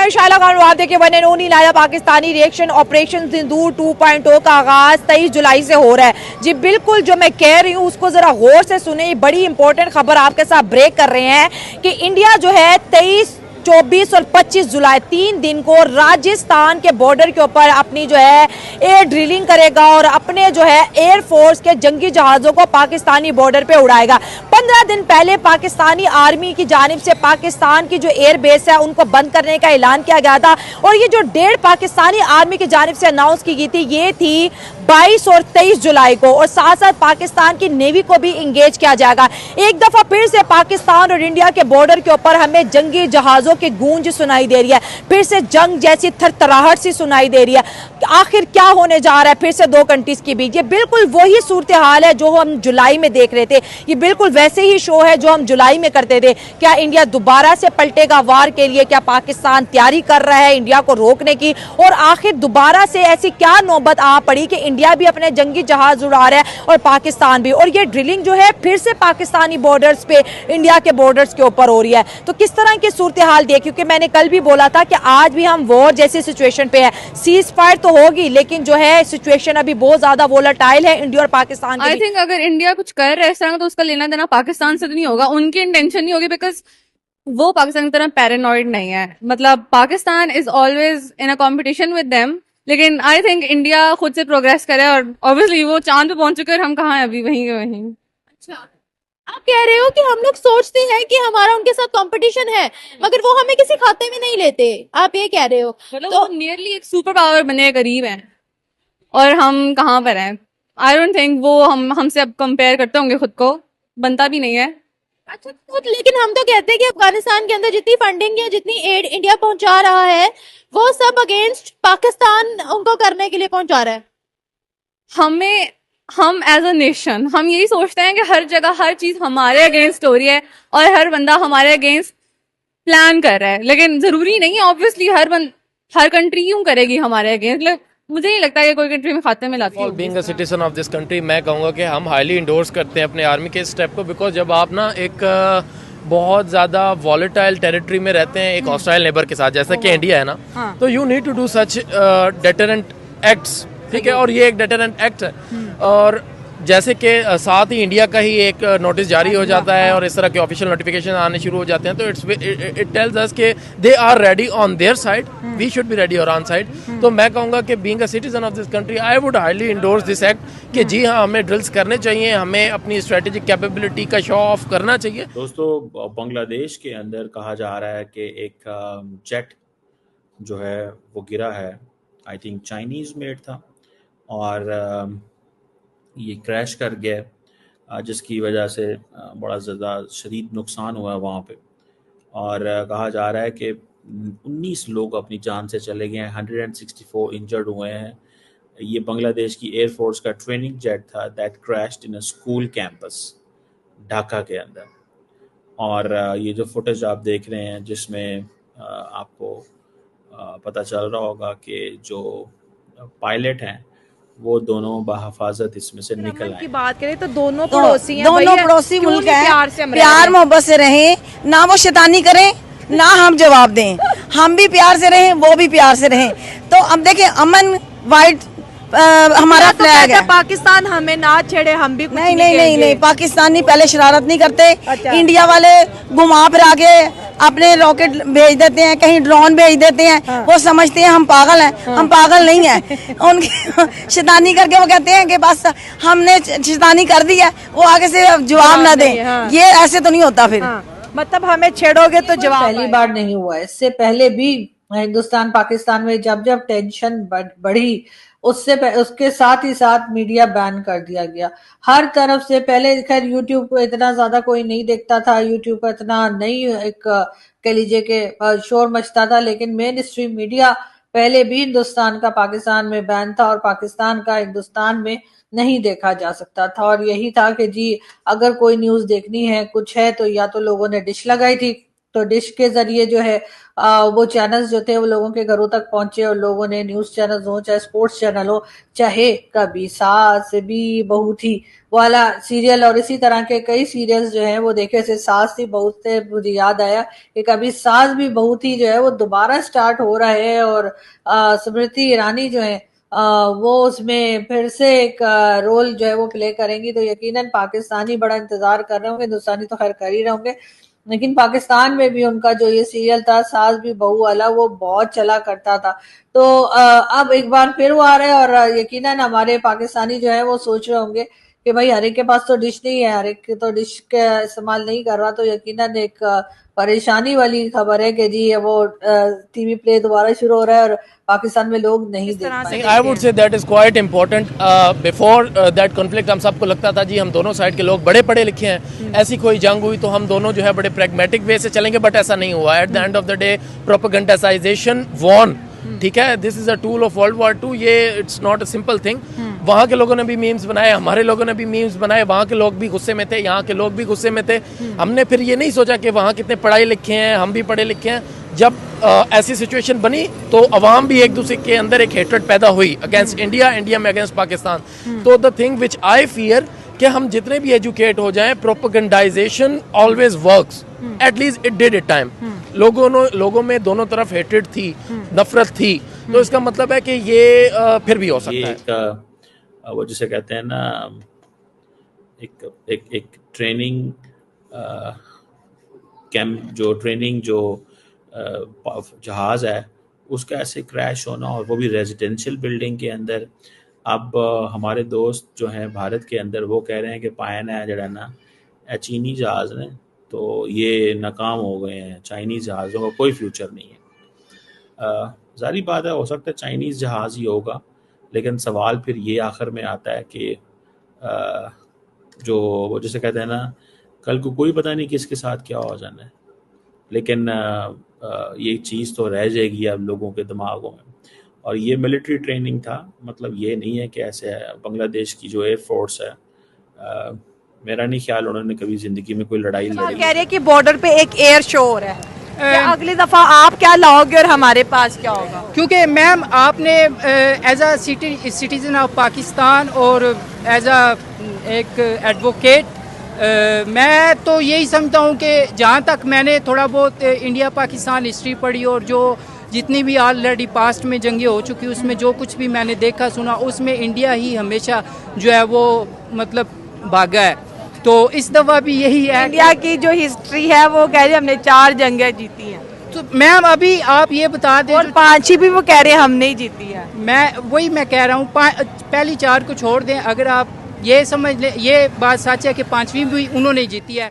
मैं शाला खान, आप देखिए वन एंड ओनली लाया पाकिस्तानी रिएक्शन। ऑपरेशन सिंदूर 2.0 का आगाज 23 जुलाई से हो रहा है। जी बिल्कुल, जो मैं कह रही हूँ उसको जरा गौर से सुने। बड़ी इंपॉर्टेंट खबर आपके साथ ब्रेक कर रहे हैं कि इंडिया जो है 23, 24 और 25 जुलाई 3 दिन को राजस्थान के बॉर्डर के ऊपर अपनी जो है एयर ड्रिलिंग करेगा और अपने जो है एयरफोर्स के जंगी जहाजों को पाकिस्तानी बॉर्डर पे उड़ाएगा। 15 दिन पहले पाकिस्तानी आर्मी की जानिब से पाकिस्तान की जो एयर बेस है उनको बंद करने का ऐलान किया गया था और ये जो डेट पाकिस्तानी आर्मी की जानिब से अनाउंस की गई थी ये थी 22 और 23 जुलाई को, और साथ साथ पाकिस्तान की नेवी को भी इंगेज किया जाएगा। एक दफा फिर से पाकिस्तान और इंडिया के बॉर्डर के ऊपर हमें जंगी जहाजों की गूंज सुनाई दे रही है, फिर से जंग जैसी थरथराहट सी सुनाई दे रही है। आखिर क्या होने जा रहा है फिर से दो कंट्रीज के बीच? ये बिल्कुल वही सूरत हाल है जो हम जुलाई में देख रहे थे। ये बिल्कुल वैसे ही शो है जो हम जुलाई में करते थे। क्या इंडिया दोबारा से पलटेगा वार के लिए? क्या पाकिस्तान तैयारी कर रहा है इंडिया को रोकने की? और आखिर दोबारा से ऐसी क्या नौबत आ पड़ी कि इंडिया भी अपने जंगी जहाज उड़ा रहा है और पाकिस्तान भी, और ये ड्रिलिंग जो है फिर से पाकिस्तानी बॉर्डर्स पे इंडिया के बॉर्डर्स के ऊपर हो रही है। तो किस तरह की सूरत हाल देखी? क्योंकि मैंने कल भी बोला था कि आज भी हम वॉर जैसी सिचुएशन पे है। सीज फायर तो होगी लेकिन जो है सिचुएशन अभी बहुत ज्यादा वोलेटाइल है इंडिया और पाकिस्तान। आई थिंक अगर इंडिया कुछ कर रहा है इस तरह तो उसका लेना देना पाकिस्तान से तो नहीं होगा, उनकी इंटेंशन नहीं होगी, बिकॉज वो पाकिस्तान की तरह पैरानॉइड नहीं है। मतलब Pakistan is always in a competition with them, लेकिन आई थिंक इंडिया खुद से प्रोग्रेस करे और ऑब्वियसली वो चांद पे पहुंच चुके हैं और हम कहाँ हैं अभी वहीं के वहीं। अच्छा, आप कह रहे हो कि हम लोग सोचते हैं कि हमारा उनके साथ कंपटीशन है मगर वो हमें किसी खाते में नहीं लेते, आप ये कह रहे हो? मतलब वो नियरली एक सुपर पावर बनने के करीब है और हम कहाँ पर हैं। आई डोंट थिंक वो हमसे अब कंपेयर करते होंगे खुद को, बनता भी नहीं है। अच्छा, तो लेकिन हम तो कहते हैं कि अफगानिस्तान के अंदर जितनी फंडिंग या जितनी एड इंडिया पहुंचा रहा है वो सब अगेंस्ट पाकिस्तान उनको करने के लिए पहुंचा रहा है। हम एज अ नेशन हम यही सोचते हैं कि हर जगह हर चीज हमारे अगेंस्ट हो रही है और हर बंदा हमारे अगेंस्ट प्लान कर रहा है, लेकिन जरूरी नहीं है। ऑब्वियसली हर कंट्री यूं करेगी हमारे अगेंस्ट। मुझे नहीं लगता कि कोई कंट्री में खाते में लाती है। Being a citizen of this country मैं कहूँगा कि हम हाईली इंडोर्स करते हैं अपने आर्मी के स्टेप को, बिकॉज जब आप ना एक बहुत ज़्यादा वॉलेटाइल टेरिटरी में रहते हैं एक हॉस्टाइल नेबर के साथ जैसा कि इंडिया है ना, तो you need to do such deterrent acts, ठीक है, और ये एक डेटरेंट एक्ट है। और जैसे कि साथ ही इंडिया का ही एक नोटिस जारी हो जाता है और इस तरह के ऑफिशियल नोटिफिकेशन आने शुरू हो जाते हैं, तो इट टेल्स अस कि they are ready on their side, we should be ready or on side. तो मैं कहूँगा कि being a citizen of this country I would highly endorse this act कि जी हाँ, हमें ड्रिल्स करने चाहिए, हमें अपनी स्ट्रेटेजिक कैपेबिलिटी का शो ऑफ करना चाहिए। दोस्तों, बांग्लादेश के अंदर कहा जा रहा है कि एक जेट जो है वो गिरा है, आई थिंक चाइनीज़ मेड था, और ये क्रैश कर गया जिसकी वजह से बड़ा ज़्यादा शदीद नुकसान हुआ है वहाँ पे। और कहा जा रहा है कि 19 लोग अपनी जान से चले गए हैं, 164 इंजर्ड हुए हैं। ये बांग्लादेश की एयरफोर्स का ट्रेनिंग जेट था that crashed in a school campus Dhaka के अंदर। और ये जो फुटेज आप देख रहे हैं जिसमें आपको पता चल रहा होगा कि जो पायलट हैं वो दोनों बहफाजत इसमें से निकल आए। की बात करें तो दोनों पड़ोसी हैं, दोनों भैया, पड़ोसी क्यों मुल्क नहीं हैं, प्यार प्यार मोहब्बत से रहें, ना वो शैतानी करें ना हम जवाब दें, हम भी प्यार से रहें वो भी प्यार से रहें। तो अब देखें, अमन वाइट हमारा फ्लैग है। पाकिस्तान हमें ना छेड़े, हम भी कुछ नहीं नहीं नहीं नहीं, पाकिस्तानी पहले शरारत नहीं करते। अच्छा। इंडिया वाले घुमा फिरा के अपने रॉकेट भेज देते हैं, कहीं ड्रोन भेज देते हैं। हाँ। वो समझते हैं हम पागल हैं। हम पागल नहीं हैं। उनकी शैतानी करके वो कहते हैं कि बस हमने शैतानी कर दी है, वो आगे से जवाब ना दें। हाँ। ये ऐसे तो नहीं होता फिर। मतलब हमें छेड़ोगे तो जवाब पहली बार नहीं हुआ, इससे पहले भी हिंदुस्तान पाकिस्तान में जब जब टेंशन बढ़ी उसके साथ ही साथ मीडिया बैन कर दिया गया हर तरफ से। पहले खैर यूट्यूब को इतना ज्यादा कोई नहीं देखता था, यूट्यूब पर इतना नहीं एक कह लीजिए कि शोर मचता था, लेकिन मेन स्ट्रीम मीडिया पहले भी हिंदुस्तान का पाकिस्तान में बैन था और पाकिस्तान का हिंदुस्तान में नहीं देखा जा सकता था। और यही था कि जी अगर कोई न्यूज देखनी है कुछ है तो या तो लोगों ने डिश लगाई थी तो डिश के जरिए जो है वो चैनल्स जो थे वो लोगों के घरों तक पहुंचे और लोगों ने न्यूज चैनल्स हो चाहे स्पोर्ट्स चैनल हो चाहे कभी सास भी बहू थी वाला सीरियल और इसी तरह के कई सीरियल्स जो हैं वो देखे से सास थी बहू से मुझे याद आया कि कभी सास भी बहू थी जो है वो दोबारा स्टार्ट हो रहा है और स्मृति ईरानी जो है वो उसमें फिर से एक रोल जो है वो प्ले करेंगी तो यकीनन पाकिस्तानी बड़ा इंतजार कर रहे होंगे हिंदुस्तानी तो खैर कर ही रहे होंगे लेकिन पाकिस्तान में भी उनका जो ये सीरियल था सास भी बहू वाला वो बहुत चला करता था तो अब एक बार फिर वो आ रहा है और यकीनन हमारे पाकिस्तानी जो है वो सोच रहे होंगे कि भाई हर एक के पास तो डिश नहीं है हर एक तो डिश का इस्तेमाल नहीं कर रहा तो यकीनन एक परेशानी वाली खबर है कि जी वो टीवी प्ले दोबारा शुरू हो रहा है और पाकिस्तान में लोग नहीं देख पाए I would say that is quite important before that conflict हम सबको लगता था जी हम दोनों साइड के लोग बड़े पढ़े लिखे हैं ऐसी कोई जंग हुई तो हम दोनों जो है बड़े प्रैग्मेटिक वे से चलेंगे बट ऐसा नहीं हुआ at the end of the day propagandization won ठीक है this is a tool of World War 2 ये it's not a simple thing वहां के लोगों ने भी मीम्स बनाए हमारे लोगों ने भी मीम्स बनाए वहां के लोग भी गुस्से में थे यहाँ के लोग भी गुस्से में थे हमने फिर ये नहीं सोचा कि वहां कितने पढ़ाई लिखे हैं हम भी पढ़े लिखे हैं जब ऐसी सिचुएशन बनी तो अवाम भी एक दूसरे के अंदर एक हेट्रेड पैदा हुई अगेंस्ट इंडिया इंडिया में अगेंस्ट पाकिस्तान तो the thing which I fear कि हम जितने भी एजुकेट हो जाएं propagandization always works at least it did it time लोगों में दोनों तरफ हेट्रेड थी नफरत थी तो इसका मतलब है कि ये फिर भी हो सकता है वो जिसे कहते हैं ना एक ट्रेनिंग कैंप जो ट्रेनिंग जो जहाज है उसका ऐसे क्रैश होना और वो भी रेजिडेंशियल बिल्डिंग के अंदर अब हमारे दोस्त जो हैं भारत के अंदर वो कह रहे हैं कि पायन है जड़ा ना चीनी जहाज़ ने तो ये नाकाम हो गए हैं चाइनीज़ जहाज़ों का कोई फ्यूचर नहीं है ज़ाहिर बात है हो सकता है चाइनीज़ जहाज़ ही होगा लेकिन सवाल फिर ये आखिर में आता है कि जो वो जैसे कहते हैं ना कल को कोई पता नहीं किसके साथ क्या हो जाना है लेकिन ये चीज़ तो रह जाएगी अब लोगों के दिमागों में और ये मिलिट्री ट्रेनिंग था मतलब ये नहीं है कि ऐसे है बांग्लादेश की जो एयरफोर्स है मेरा नहीं ख्याल उन्होंने कभी ज़िंदगी में कोई लड़ाई लड़ी कह रहे हैं कि बॉर्डर पे एक एयर शो हो रहा है अगली दफा आप क्या लाओगे और हमारे पास क्या होगा क्योंकि मैम आपने as a citizen of Pakistan और एज अ एक एडवोकेट मैं तो यही समझता हूँ कि जहाँ तक मैंने थोड़ा बहुत इंडिया पाकिस्तान हिस्ट्री पढ़ी और जो जितनी भी ऑलरेडी पास्ट में जंगें हो चुकी उसमें जो कुछ भी मैंने देखा सुना उसमें इंडिया ही हमेशा जो है वो मतलब भागा है तो इस दफ़ा भी यही है इंडिया की जो हिस्ट्री है वो कह रहे हमने 4 जंगें जीती हैं तो मैम अभी आप ये बता दें और 5 ही भी वो कह रहे हैं हमने ही जीती है मैं कह रहा हूँ पहली 4 को छोड़ दें अगर आप ये समझ लें ये बात सच है कि 5वीं भी उन्होंने जीती है